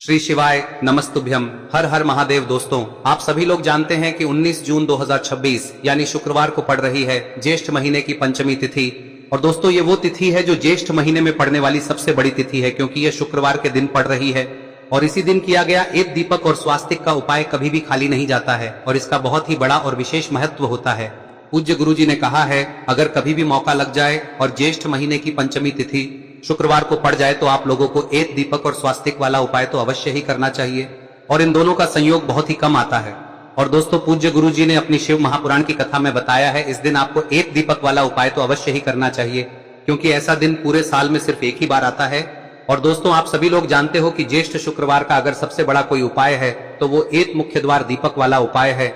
श्री शिवाय नमस्तुभ्यम। हर हर महादेव। दोस्तों, आप सभी लोग जानते हैं कि 19 जून 2026 यानी शुक्रवार को पड़ रही है ज्येष्ठ महीने की पंचमी तिथि। और दोस्तों, ये वो तिथि है जो ज्येष्ठ महीने में पड़ने वाली सबसे बड़ी तिथि है, क्योंकि यह शुक्रवार के दिन पड़ रही है। और इसी दिन किया गया एक दीपक और स्वास्तिक का उपाय कभी भी खाली नहीं जाता है और इसका बहुत ही बड़ा और विशेष महत्व होता है। पूज्य गुरुजी ने कहा है, अगर कभी भी मौका लग जाए और ज्येष्ठ महीने की पंचमी तिथि शुक्रवार को पड़ जाए तो आप लोगों को एक दीपक और स्वास्तिक वाला उपाय तो अवश्य ही करना चाहिए। और इन दोनों का संयोग बहुत ही कम आता है। और दोस्तों, पूज्य गुरुजी ने अपनी शिव महापुराण की कथा में बताया है, इस दिन आपको एक दीपक वाला उपाय तो अवश्य ही करना चाहिए, क्योंकि ऐसा दिन पूरे साल में सिर्फ एक ही बार आता है। और दोस्तों, आप सभी लोग जानते हो कि ज्येष्ठ शुक्रवार का अगर सबसे बड़ा कोई उपाय है तो वो एक मुख्य द्वार दीपक वाला उपाय है।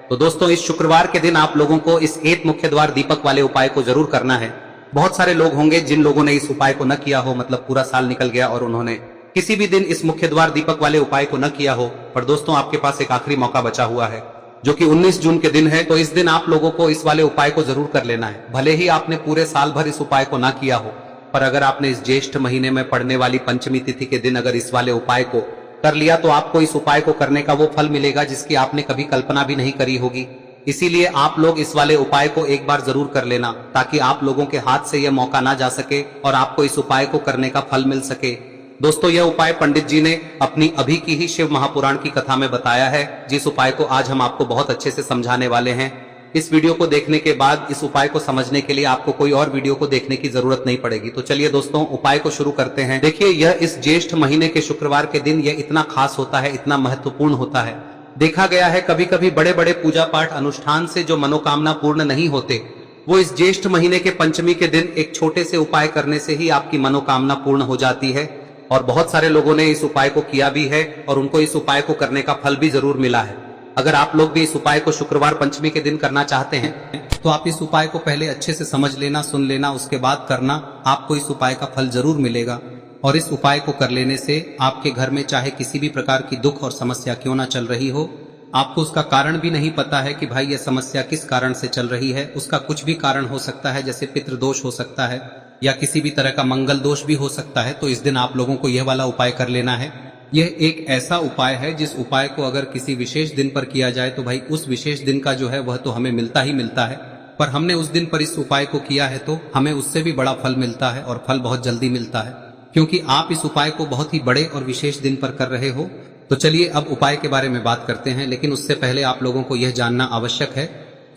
तो दोस्तों, इस शुक्रवार के दिन आप लोगों को इस एक मुख्य द्वार दीपक वाले उपाय को जरूर करना है। बहुत सारे लोग होंगे जिन लोगों ने इस उपाय को न किया हो, मतलब पूरा साल निकल गया और उन्होंने किसी भी दिन इस मुख्य द्वार दीपक वाले उपाय को न किया हो। पर दोस्तों, आपके पास एक आखिरी मौका बचा हुआ है, जो कि 19 जून के दिन है। तो इस दिन आप लोगों को इस वाले उपाय को जरूर कर लेना है। भले ही आपने पूरे साल भर इस उपाय को ना किया हो, पर अगर आपने इस ज्येष्ठ महीने में पड़ने वाली पंचमी तिथि के दिन अगर इस वाले उपाय को कर लिया तो आपको इस उपाय को करने का वो फल मिलेगा जिसकी आपने कभी कल्पना भी नहीं करी होगी। इसीलिए आप लोग इस वाले उपाय को एक बार जरूर कर लेना, ताकि आप लोगों के हाथ से यह मौका ना जा सके और आपको इस उपाय को करने का फल मिल सके। दोस्तों, यह उपाय पंडित जी ने अपनी अभी की ही शिव महापुराण की कथा में बताया है, जिस उपाय को आज हम आपको बहुत अच्छे से समझाने वाले हैं। इस वीडियो को देखने के बाद इस उपाय को समझने के लिए आपको कोई और वीडियो को देखने की जरूरत नहीं पड़ेगी। तो चलिए दोस्तों, उपाय को शुरू करते हैं। देखिए, यह इस ज्येष्ठ महीने के शुक्रवार के दिन यह इतना खास होता है, इतना महत्वपूर्ण होता है। देखा गया है कभी कभी बड़े बड़े पूजा पाठ अनुष्ठान से जो मनोकामना पूर्ण नहीं होते, वो इस ज्येष्ठ महीने के पंचमी के दिन एक छोटे से उपाय करने से ही आपकी मनोकामना पूर्ण हो जाती है। और बहुत सारे लोगों ने इस उपाय को किया भी है और उनको इस उपाय को करने का फल भी जरूर मिला है। अगर आप लोग भी इस उपाय को शुक्रवार पंचमी के दिन करना चाहते हैं तो आप इस उपाय को पहले अच्छे से समझ लेना, सुन लेना, उसके बाद करना। आपको इस उपाय का फल जरूर मिलेगा। और इस उपाय को कर लेने से आपके घर में चाहे किसी भी प्रकार की दुख और समस्या क्यों ना चल रही हो, आपको उसका कारण भी नहीं पता है कि भाई यह समस्या किस कारण से चल रही है, उसका कुछ भी कारण हो सकता है, जैसे पितृदोष हो सकता है या किसी भी तरह का मंगल दोष भी हो सकता है। तो इस दिन आप लोगों को यह वाला उपाय कर लेना है। यह एक ऐसा उपाय है जिस उपाय को अगर किसी विशेष दिन पर किया जाए तो भाई उस विशेष दिन का जो है वह तो हमें मिलता ही मिलता है। पर हमने उस दिन पर इस उपाय को किया है तो हमें उससे भी बड़ा फल मिलता है, और फल बहुत जल्दी मिलता है, क्योंकि आप इस उपाय को बहुत ही बड़े और विशेष दिन पर कर रहे हो। तो चलिए अब उपाय के बारे में बात करते हैं, लेकिन उससे पहले आप लोगों को यह जानना आवश्यक है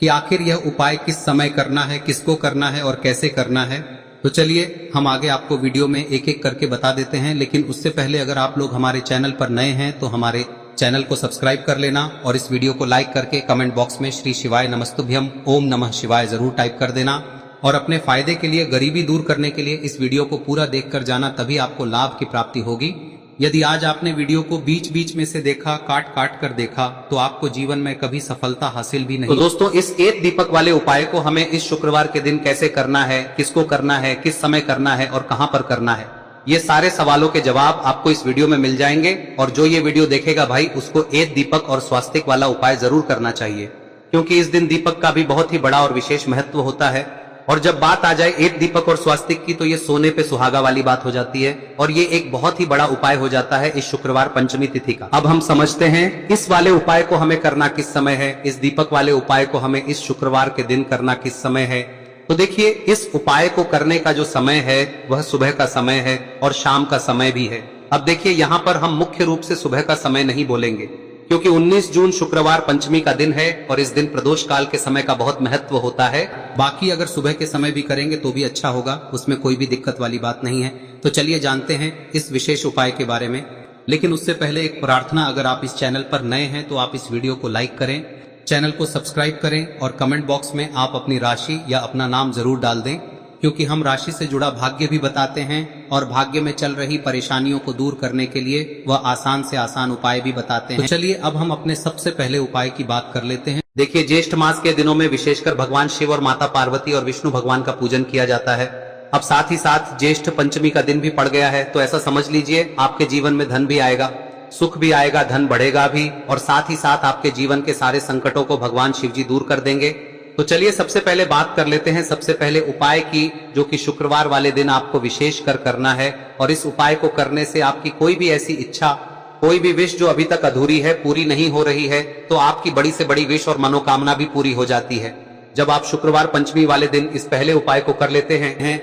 कि आखिर यह उपाय किस समय करना है, किसको करना है और कैसे करना है। तो चलिए हम आगे आपको वीडियो में एक एक करके बता देते हैं। लेकिन उससे पहले अगर आप लोग हमारे चैनल पर नए हैं तो हमारे चैनल को सब्सक्राइब कर लेना और इस वीडियो को लाइक करके कमेंट बॉक्स में श्री शिवाय नमस्तुभ्यम ओम नमः शिवाय जरूर टाइप कर देना। और अपने फायदे के लिए, गरीबी दूर करने के लिए इस वीडियो को पूरा देखकर जाना, तभी आपको लाभ की प्राप्ति होगी। यदि आज आपने वीडियो को बीच बीच में से देखा, काट काट कर देखा, तो आपको जीवन में कभी सफलता हासिल भी नहीं। तो दोस्तों, इस एक दीपक वाले उपाय को हमें इस शुक्रवार के दिन कैसे करना है, किसको करना है, किस समय करना है और कहां पर करना है, ये सारे सवालों के जवाब आपको इस वीडियो में मिल जाएंगे। और जो ये वीडियो देखेगा भाई, उसको एक दीपक और स्वास्तिक वाला उपाय जरूर करना चाहिए, क्योंकि इस दिन दीपक का भी बहुत ही बड़ा और विशेष महत्व होता है। और जब बात आ जाए एक दीपक और स्वास्तिक की, तो ये सोने पे सुहागा वाली बात हो जाती है और ये एक बहुत ही बड़ा उपाय हो जाता है इस शुक्रवार पंचमी तिथि का। अब हम समझते हैं इस वाले उपाय को हमें करना किस समय है, इस दीपक वाले उपाय को हमें इस शुक्रवार के दिन करना किस समय है। तो देखिए, इस उपाय को करने का जो समय है वह सुबह का समय है और शाम का समय भी है। अब देखिए, यहाँ पर हम मुख्य रूप से सुबह का समय नहीं बोलेंगे, क्योंकि 19 जून शुक्रवार पंचमी का दिन है और इस दिन प्रदोष काल के समय का बहुत महत्व होता है। बाकी अगर सुबह के समय भी करेंगे तो भी अच्छा होगा, उसमें कोई भी दिक्कत वाली बात नहीं है। तो चलिए जानते हैं इस विशेष उपाय के बारे में। लेकिन उससे पहले एक प्रार्थना, अगर आप इस चैनल पर नए हैं तो आप इस वीडियो को लाइक करें, चैनल को सब्सक्राइब करें और कमेंट बॉक्स में आप अपनी राशि या अपना नाम जरूर डाल दें, क्योंकि हम राशि से जुड़ा भाग्य भी बताते हैं और भाग्य में चल रही परेशानियों को दूर करने के लिए वह आसान से आसान उपाय भी बताते हैं। तो चलिए अब हम अपने सबसे पहले उपाय की बात कर लेते हैं। देखिए, ज्येष्ठ मास के दिनों में विशेषकर भगवान शिव और माता पार्वती और विष्णु भगवान का पूजन किया जाता है। अब साथ ही साथ ज्येष्ठ पंचमी का दिन भी पड़ गया है, तो ऐसा समझ लीजिए आपके जीवन में धन भी आएगा, सुख भी आएगा, धन बढ़ेगा भी, और साथ ही साथ आपके जीवन के सारे संकटों को भगवान शिव जी दूर कर देंगे। तो चलिए सबसे पहले बात कर लेते हैं सबसे पहले उपाय की, जो कि शुक्रवार वाले दिन आपको विशेष कर करना है। और इस उपाय को करने से आपकी कोई भी ऐसी इच्छा कोई भी विश जो अभी तक अधूरी है, पूरी नहीं हो रही है, तो आपकी बड़ी से बड़ी विश और मनोकामना भी पूरी हो जाती है जब आप शुक्रवार पंचमी वाले दिन इस पहले उपाय को कर लेते हैं।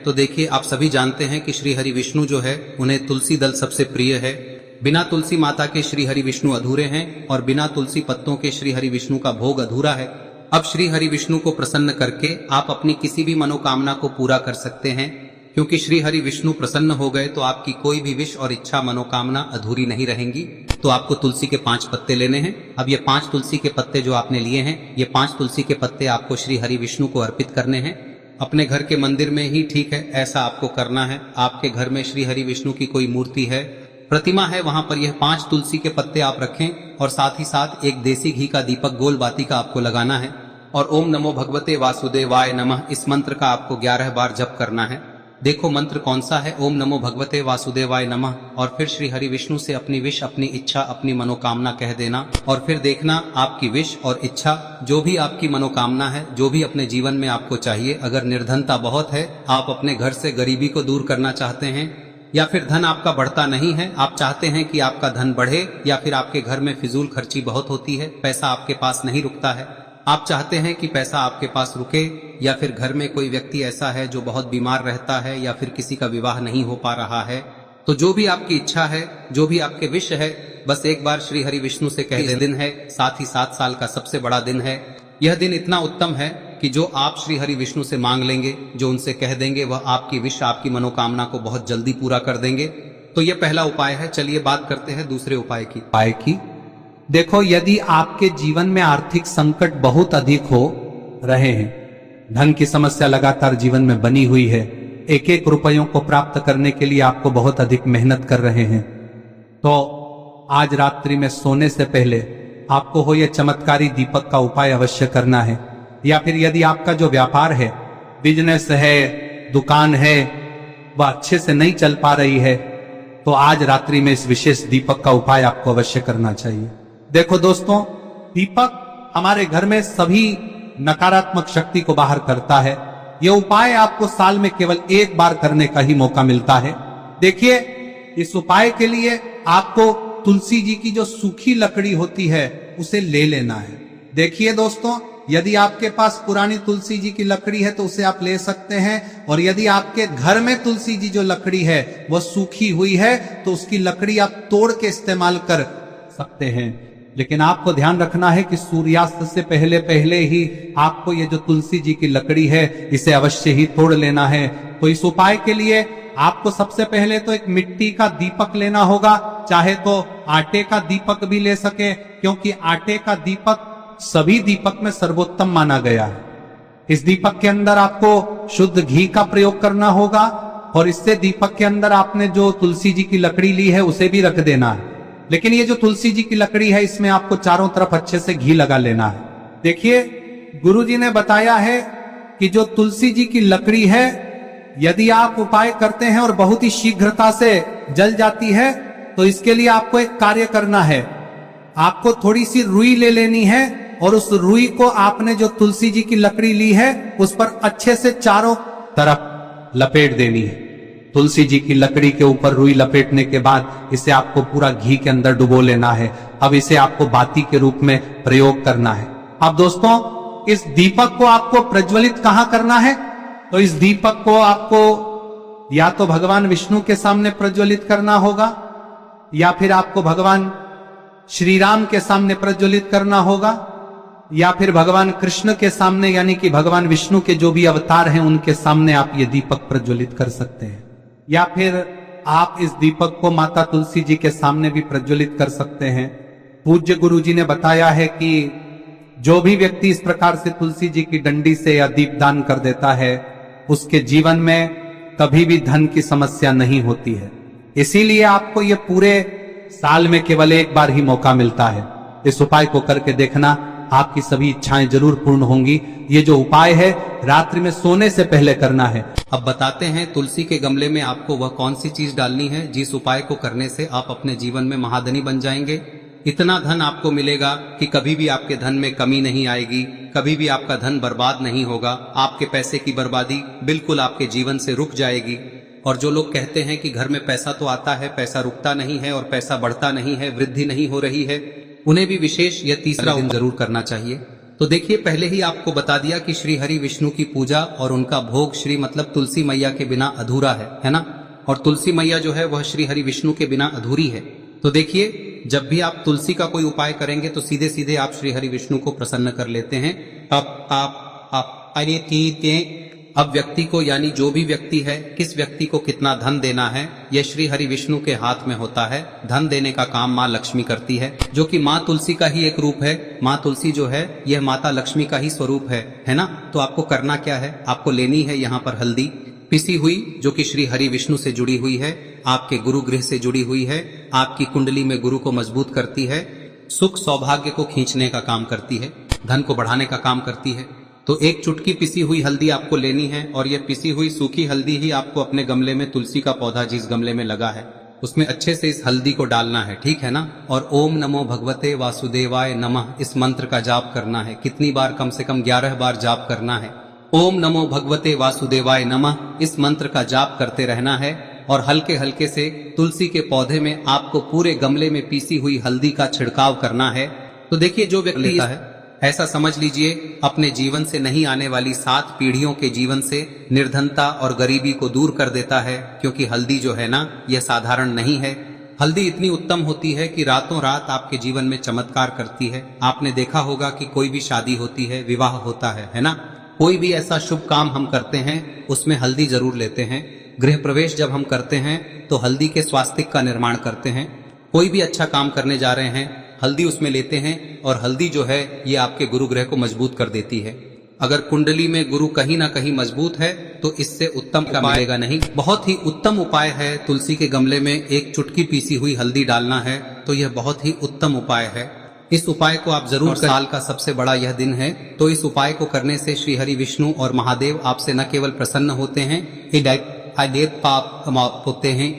तो देखिए, आप सभी जानते हैं कि श्री हरि विष्णु जो है उन्हें तुलसी दल सबसे प्रिय है। बिना तुलसी माता के श्री हरि विष्णु अधूरे हैं और बिना तुलसी पत्तों के श्री हरि विष्णु का भोग अधूरा है। अब श्री हरि विष्णु को प्रसन्न करके आप अपनी किसी भी मनोकामना को पूरा कर सकते हैं, क्योंकि श्री हरि विष्णु प्रसन्न हो गए तो आपकी कोई भी विश और इच्छा मनोकामना अधूरी नहीं रहेंगी। तो आपको तुलसी के 5 पत्ते लेने हैं। अब ये 5 तुलसी के पत्ते जो आपने लिए हैं, ये 5 तुलसी के पत्ते आपको श्री हरि विष्णु को अर्पित करने हैं। अपने घर के मंदिर में ही ठीक है, ऐसा आपको करना है। आपके घर में श्री हरि विष्णु की कोई मूर्ति है, प्रतिमा है, वहां पर यह 5 तुलसी के पत्ते आप रखें और साथ ही साथ एक देसी घी का दीपक गोल बाती का आपको लगाना है और ओम नमो भगवते वासुदेवाय नमः इस मंत्र का आपको 11 बार जप करना है। देखो मंत्र कौन सा है, ओम नमो भगवते वासुदेवाय नमः, और फिर श्री हरि विष्णु से अपनी विश, अपनी इच्छा, अपनी मनोकामना कह देना और फिर देखना आपकी विश और इच्छा, जो भी आपकी मनोकामना है, जो भी अपने जीवन में आपको चाहिए। अगर निर्धनता बहुत है, आप अपने घर से गरीबी को दूर करना चाहते हैं, या फिर धन आपका बढ़ता नहीं है, आप चाहते हैं कि आपका धन बढ़े, या फिर आपके घर में फिजूल खर्ची बहुत होती है, पैसा आपके पास नहीं रुकता है, आप चाहते हैं कि पैसा आपके पास रुके, या फिर घर में कोई व्यक्ति ऐसा है जो बहुत बीमार रहता है, या फिर किसी का विवाह नहीं हो पा रहा है, तो जो भी आपकी इच्छा है, जो भी आपके विश है, बस एक बार श्री हरि विष्णु से कह दें। दिन है, साथ ही 7 साल का सबसे बड़ा दिन है। यह दिन इतना उत्तम है कि जो आप श्री हरि विष्णु से मांग लेंगे, जो उनसे कह देंगे, वह आपकी विश, आपकी मनोकामना को बहुत जल्दी पूरा कर देंगे। तो यह पहला उपाय है। चलिए बात करते हैं दूसरे उपाय की। देखो, यदि आपके जीवन में आर्थिक संकट बहुत अधिक हो रहे हैं, धन की समस्या लगातार जीवन में बनी हुई है, एक एक रुपयों को प्राप्त करने के लिए आपको बहुत अधिक मेहनत कर रहे हैं, तो आज रात्रि में सोने से पहले आपको हो यह चमत्कारी दीपक का उपाय अवश्य करना है। या फिर यदि आपका जो व्यापार है, बिजनेस है, दुकान है, वह अच्छे से नहीं चल पा रही है, तो आज रात्रि में इस विशेष दीपक का उपाय आपको अवश्य करना चाहिए। देखो दोस्तों, दीपक हमारे घर में सभी नकारात्मक शक्ति को बाहर करता है। यह उपाय आपको साल में केवल एक बार करने का ही मौका मिलता है। देखिए, इस उपाय के लिए आपको तुलसी जी की जो सूखी लकड़ी होती है उसे ले लेना है। देखिए दोस्तों, यदि आपके पास पुरानी तुलसी जी की लकड़ी है तो उसे आप ले सकते हैं, और यदि आपके घर में तुलसी जी जो लकड़ी है वह सूखी हुई है तो उसकी लकड़ी आप तोड़ के इस्तेमाल कर सकते हैं। लेकिन आपको ध्यान रखना है कि सूर्यास्त से पहले पहले ही आपको ये जो तुलसी जी की लकड़ी है इसे अवश्य ही तोड़ लेना है। तो इस उपाय के लिए आपको सबसे पहले तो एक मिट्टी का दीपक लेना होगा, चाहे तो आटे का दीपक भी ले सके, क्योंकि आटे का दीपक सभी दीपक में सर्वोत्तम माना गया है। इस दीपक के अंदर आपको शुद्ध घी का प्रयोग करना होगा, और इससे दीपक के अंदर आपने जो तुलसी जी की लकड़ी ली है उसे भी रख देना है। लेकिन ये जो तुलसी जी की लकड़ी है, इसमें आपको चारों तरफ अच्छे से घी लगा लेना है। देखिए, गुरुजी ने बताया है कि जो तुलसी जी की लकड़ी है, यदि आप उपाय करते हैं और बहुत ही शीघ्रता से जल जाती है, तो इसके लिए आपको एक कार्य करना है। आपको थोड़ी सी रुई ले लेनी है और उस रुई को आपने जो तुलसी जी की लकड़ी ली है उस पर अच्छे से चारों तरफ लपेट देनी है। तुलसी जी की लकड़ी के ऊपर रुई लपेटने के बाद इसे आपको पूरा घी के अंदर डुबो लेना है। अब इसे आपको बाती के रूप में प्रयोग करना है। अब दोस्तों, इस दीपक को आपको प्रज्वलित कहां करना है? तो इस दीपक को आपको या तो भगवान विष्णु के सामने प्रज्वलित करना होगा, या फिर आपको भगवान श्री राम के सामने प्रज्वलित करना होगा, या फिर भगवान कृष्ण के सामने, यानी कि भगवान विष्णु के जो भी अवतार हैं उनके सामने आप ये दीपक प्रज्वलित कर सकते हैं। या फिर आप इस दीपक को माता तुलसी जी के सामने भी प्रज्वलित कर सकते हैं। पूज्य गुरु जी ने बताया है कि जो भी व्यक्ति इस प्रकार से तुलसी जी की डंडी से या दीपदान कर देता है, उसके जीवन में कभी भी धन की समस्या नहीं होती है। इसीलिए आपको ये पूरे साल में केवल एक बार ही मौका मिलता है। इस उपाय को करके देखना, आपकी सभी इच्छाएं जरूर पूर्ण होंगी। ये जो उपाय है रात्रि में सोने से पहले करना है। अब बताते हैं तुलसी के गमले में आपको वह कौन सी चीज डालनी है जिस उपाय को करने से आप अपने जीवन में महाधनी बन जाएंगे। इतना धन आपको मिलेगा कि कभी भी आपके धन में कमी नहीं आएगी, कभी भी आपका धन बर्बाद नहीं होगा। आपके पैसे की बर्बादी बिल्कुल आपके जीवन से रुक जाएगी। और जो लोग कहते हैं कि घर में पैसा तो आता है, पैसा रुकता नहीं है और पैसा बढ़ता नहीं है, वृद्धि नहीं हो रही है, उन्हें भी विशेष यह तीसरा दिन जरूर करना चाहिए। तो देखिए, पहले ही आपको बता दिया कि श्री हरि विष्णु की पूजा और उनका भोग श्री मतलब तुलसी मैया के बिना अधूरा है ना। और तुलसी मैया जो है वह श्री हरि विष्णु के बिना अधूरी है। तो देखिए, जब भी आप तुलसी का कोई उपाय करेंगे तो सीधे सीधे आप श्री हरि विष्णु को प्रसन्न कर लेते हैं। अब व्यक्ति को, यानी जो भी व्यक्ति है, किस व्यक्ति को कितना धन देना है, यह श्री हरि विष्णु के हाथ में होता है। धन देने का काम माँ लक्ष्मी करती है, जो कि माँ तुलसी का ही एक रूप है। माँ तुलसी जो है यह माता लक्ष्मी का ही स्वरूप है ना। तो आपको करना क्या है, आपको लेनी है यहाँ पर हल्दी पिसी हुई, जो कि श्री हरि विष्णु से जुड़ी हुई है, आपके गुरु गृह से जुड़ी हुई है, आपकी कुंडली में गुरु को मजबूत करती है, सुख सौभाग्य को खींचने का काम करती है, धन को बढ़ाने का काम करती है। तो एक चुटकी पिसी हुई हल्दी आपको लेनी है और यह पिसी हुई सूखी हल्दी ही आपको अपने गमले में, तुलसी का पौधा जिस गमले में लगा है उसमें अच्छे से इस हल्दी को डालना है, ठीक है ना। और ओम नमो भगवते वासुदेवाय नमः इस मंत्र का जाप करना है। कितनी बार? कम से कम 11 बार जाप करना है। ओम नमो भगवते वासुदेवाय नमः इस मंत्र का जाप करते रहना है और हल्के हल्के से तुलसी के पौधे में आपको पूरे गमले में पीसी हुई हल्दी का छिड़काव करना है। तो देखिए, जो व्यक्ति लेता है, ऐसा समझ लीजिए अपने जीवन से नहीं आने वाली 7 पीढ़ियों के जीवन से निर्धनता और गरीबी को दूर कर देता है। क्योंकि हल्दी जो है ना, यह साधारण नहीं है। हल्दी इतनी उत्तम होती है कि रातों रात आपके जीवन में चमत्कार करती है। आपने देखा होगा कि कोई भी शादी होती है, विवाह होता है ना, कोई भी ऐसा शुभ काम हम करते हैं उसमें हल्दी जरूर लेते हैं। गृह प्रवेश जब हम करते हैं तो हल्दी के स्वास्तिक का निर्माण करते हैं। कोई भी अच्छा काम करने जा रहे हैं, हल्दी उसमें लेते हैं और हल्दी जो है ये आपके गुरु ग्रह को मजबूत कर देती है। अगर कुंडली में गुरु कहीं ना कहीं मजबूत है तो इससे उत्तम का मिलेगा नहीं। बहुत ही उत्तम उपाय है, तुलसी के गमले में एक चुटकी पीसी हुई हल्दी डालना है, तो यह बहुत ही उत्तम उपाय है। इस उपाय को आप जरूर, साल का सबसे बड़ा यह दिन है, तो इस उपाय को करने से श्री हरि विष्णु और महादेव आपसे न केवल प्रसन्न होते हैं, पाप होते हैं,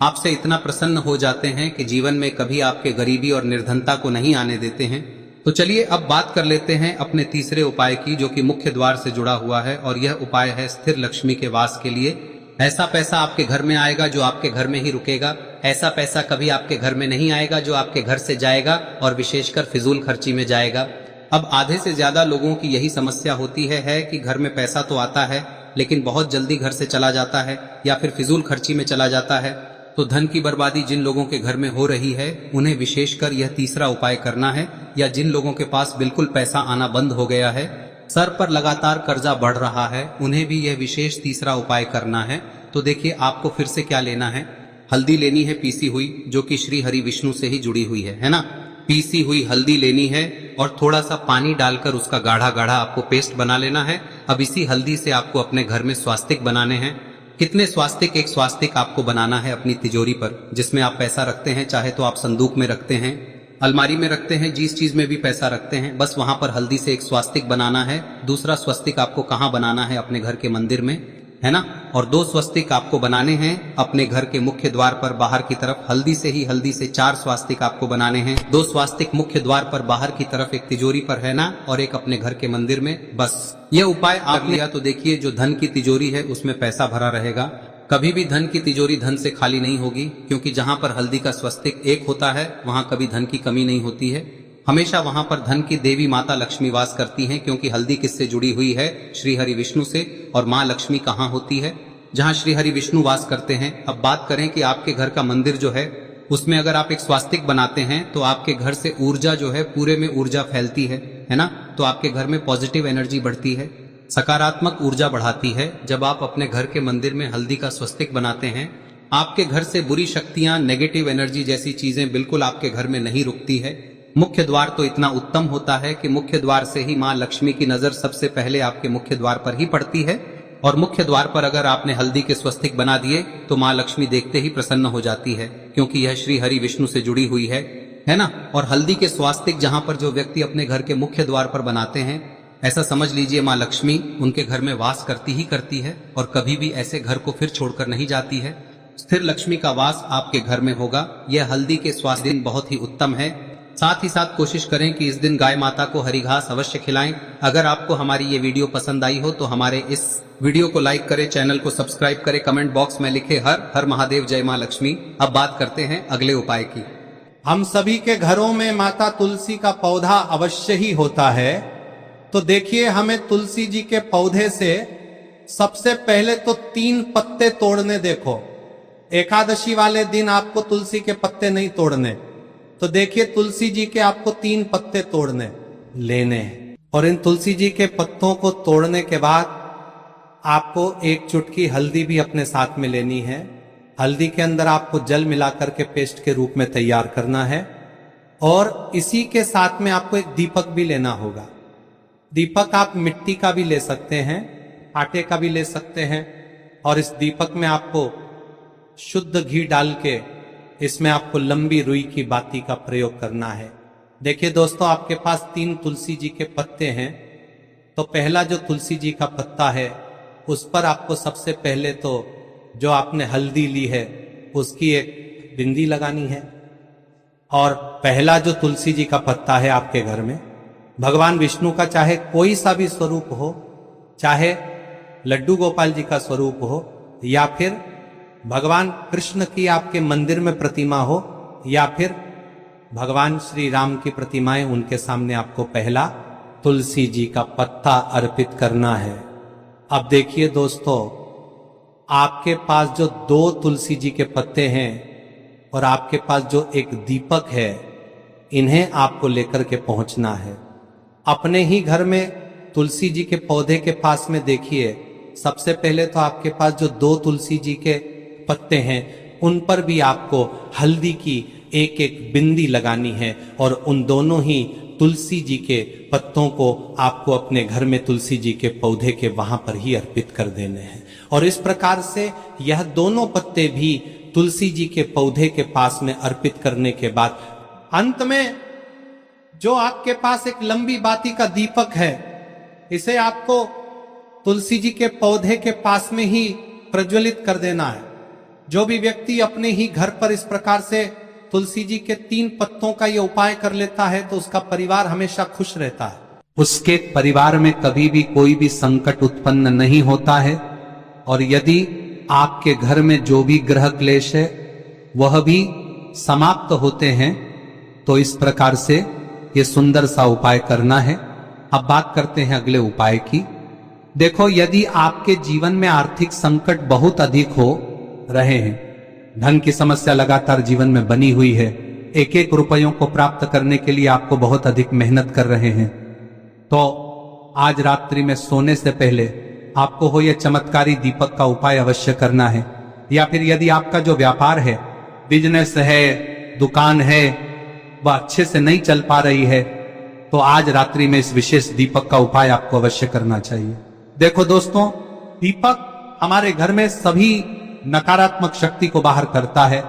आपसे इतना प्रसन्न हो जाते हैं कि जीवन में कभी आपके गरीबी और निर्धनता को नहीं आने देते हैं। तो चलिए अब बात कर लेते हैं अपने तीसरे उपाय की, जो कि मुख्य द्वार से जुड़ा हुआ है। और यह उपाय है स्थिर लक्ष्मी के वास के लिए। ऐसा पैसा आपके घर में आएगा जो आपके घर में ही रुकेगा। ऐसा पैसा कभी आपके घर में नहीं आएगा जो आपके घर से जाएगा और विशेषकर फिजूल खर्ची में जाएगा। अब आधे से ज्यादा लोगों की यही समस्या होती है कि घर में पैसा तो आता है लेकिन बहुत जल्दी घर से चला जाता है या फिर फिजूल खर्ची में चला जाता है। तो धन की बर्बादी जिन लोगों के घर में हो रही है उन्हें विशेषकर यह तीसरा उपाय करना है। या जिन लोगों के पास बिल्कुल पैसा आना बंद हो गया है, सर पर लगातार कर्जा बढ़ रहा है, उन्हें भी यह विशेष तीसरा उपाय करना है। तो देखिए, आपको फिर से क्या लेना है, हल्दी लेनी है पीसी हुई, जो कि श्री हरि विष्णु से ही जुड़ी हुई है ना। पीसी हुई हल्दी लेनी है और थोड़ा सा पानी डालकर उसका गाढ़ा गाढ़ा आपको पेस्ट बना लेना है। अब इसी हल्दी से आपको अपने घर में स्वास्तिक बनाने हैं। कितने स्वास्तिक? एक स्वास्तिक आपको बनाना है अपनी तिजोरी पर, जिसमें आप पैसा रखते हैं। चाहे तो आप संदूक में रखते हैं, अलमारी में रखते हैं, जिस चीज में भी पैसा रखते हैं, बस वहां पर हल्दी से एक स्वास्तिक बनाना है। दूसरा स्वस्तिक आपको कहाँ बनाना है? अपने घर के मंदिर में, है ना। और 2 स्वस्तिक आपको बनाने हैं अपने घर के मुख्य द्वार पर बाहर की तरफ। हल्दी से 4 स्वास्तिक आपको बनाने हैं। 2 स्वास्तिक मुख्य द्वार पर बाहर की तरफ, एक तिजोरी पर, है ना, और एक अपने घर के मंदिर में। बस यह उपाय आप लिया तो देखिए, जो धन की तिजोरी है उसमें पैसा भरा रहेगा। कभी भी धन की तिजोरी धन से खाली नहीं होगी, क्योंकि जहां पर हल्दी का स्वस्तिक एक होता है वहां कभी धन की कमी नहीं होती है। हमेशा वहां पर धन की देवी माता लक्ष्मी वास करती हैं, क्योंकि हल्दी किससे जुड़ी हुई है? श्री हरि विष्णु से। और माँ लक्ष्मी कहाँ होती है? जहाँ श्री हरि विष्णु वास करते हैं। अब बात करें कि आपके घर का मंदिर जो है उसमें अगर आप एक स्वास्तिक बनाते हैं तो आपके घर से ऊर्जा जो है, पूरे में ऊर्जा फैलती है ना। तो आपके घर में पॉजिटिव एनर्जी बढ़ती है, सकारात्मक ऊर्जा बढ़ाती है। जब आप अपने घर के मंदिर में हल्दी का स्वस्तिक बनाते हैं, आपके घर से बुरी शक्तियां, नेगेटिव एनर्जी जैसी चीजें बिल्कुल आपके घर में नहीं रुकती है। मुख्य द्वार तो इतना उत्तम होता है कि मुख्य द्वार से ही माँ लक्ष्मी की नजर सबसे पहले आपके मुख्य द्वार पर ही पड़ती है। और मुख्य द्वार पर अगर आपने हल्दी के स्वस्तिक बना दिए तो माँ लक्ष्मी देखते ही प्रसन्न हो जाती है, क्योंकि यह श्री हरि विष्णु से जुड़ी हुई है ना। और हल्दी के स्वास्तिक जहां पर जो व्यक्ति अपने घर के मुख्य द्वार पर बनाते हैं, ऐसा समझ लीजिए माँ लक्ष्मी उनके घर में वास करती ही करती है और कभी भी ऐसे घर को फिर छोड़कर नहीं जाती है। स्थिर लक्ष्मी का वास आपके घर में होगा। यह हल्दी के स्वास्तिक बहुत ही उत्तम है। साथ ही साथ कोशिश करें कि इस दिन गाय माता को हरी घास अवश्य खिलाएं। अगर आपको हमारी ये वीडियो पसंद आई हो तो हमारे इस वीडियो को लाइक करें, चैनल को सब्सक्राइब करें, कमेंट बॉक्स में लिखे हर हर महादेव, जय मां लक्ष्मी। अब बात करते हैं अगले उपाय की। हम सभी के घरों में माता तुलसी का पौधा अवश्य ही होता है। तो देखिए, हमें तुलसी जी के पौधे से सबसे पहले तो 3 पत्ते तोड़ने। देखो, एकादशी वाले दिन आपको तुलसी के पत्ते नहीं तोड़ने, तो देखिए तुलसी जी के आपको 3 पत्ते तोड़ने लेने हैं। और इन तुलसी जी के पत्तों को तोड़ने के बाद आपको 1 चुटकी हल्दी भी अपने साथ में लेनी है। हल्दी के अंदर आपको जल मिलाकर के पेस्ट के रूप में तैयार करना है। और इसी के साथ में आपको एक दीपक भी लेना होगा। दीपक आप मिट्टी का भी ले सकते हैं, आटे का भी ले सकते हैं। और इस दीपक में आपको शुद्ध घी डाल के इसमें आपको लंबी रुई की बाती का प्रयोग करना है। देखिए दोस्तों, आपके पास 3 तुलसी जी के पत्ते हैं। तो पहला जो तुलसी जी का पत्ता है उस पर आपको सबसे पहले तो जो आपने हल्दी ली है उसकी एक बिंदी लगानी है। और पहला जो तुलसी जी का पत्ता है आपके घर में, भगवान विष्णु का चाहे कोई सा भी स्वरूप हो, चाहे लड्डू गोपाल जी का स्वरूप हो, या फिर भगवान कृष्ण की आपके मंदिर में प्रतिमा हो, या फिर भगवान श्री राम की प्रतिमाएं, उनके सामने आपको पहला तुलसी जी का पत्ता अर्पित करना है। अब देखिए दोस्तों, आपके पास जो 2 तुलसी जी के पत्ते हैं और आपके पास जो एक दीपक है, इन्हें आपको लेकर के पहुंचना है। अपने ही घर में तुलसी जी के पौधे के पास में देखिए, सबसे पहले तो आपके पास जो 2 तुलसी जी के पत्ते हैं उन पर भी आपको हल्दी की एक एक बिंदी लगानी है। और उन दोनों ही तुलसी जी के पत्तों को आपको अपने घर में तुलसी जी के पौधे के वहां पर ही अर्पित कर देने हैं। और इस प्रकार से यह दोनों पत्ते भी तुलसी जी के पौधे के पास में अर्पित करने के बाद अंत में जो आपके पास एक लंबी बाती का दीपक है, इसे आपको तुलसी जी के पौधे के पास में ही प्रज्वलित कर देना है। जो भी व्यक्ति अपने ही घर पर इस प्रकार से तुलसी जी के 3 पत्तों का ये उपाय कर लेता है तो उसका परिवार हमेशा खुश रहता है। उसके परिवार में कभी भी कोई भी संकट उत्पन्न नहीं होता है। और यदि आपके घर में जो भी ग्रह क्लेश है वह भी समाप्त होते हैं। तो इस प्रकार से ये सुंदर सा उपाय करना है। अब बात करते हैं अगले उपाय की। देखो, यदि आपके जीवन में आर्थिक संकट बहुत अधिक हो रहे हैं, धन की समस्या लगातार जीवन में बनी हुई है, एक एक रुपयों को प्राप्त करने के लिए आपको बहुत अधिक मेहनत कर रहे हैं, तो आज रात्रि में सोने से पहले आपको हो यह चमत्कारी दीपक का उपाय अवश्य करना है। या फिर यदि आपका जो व्यापार है, बिजनेस है, दुकान है, वह अच्छे से नहीं चल पा रही है, तो आज रात्रि में इस विशेष दीपक का उपाय आपको अवश्य करना चाहिए। देखो दोस्तों, दीपक हमारे घर में सभी नकारात्मक शक्ति को बाहर करता है।